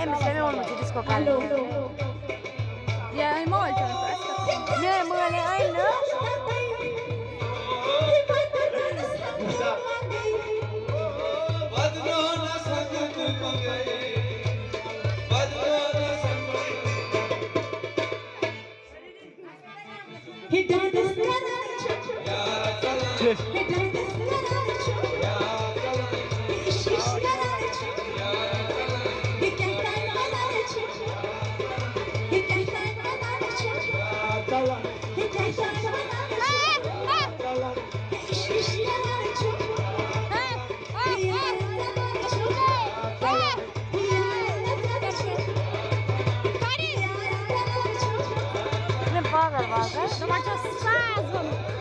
Missä on mutta disko kalli. Ja ei muuta. Ne mulle aina. Ne pagar vaga? Domates sazon.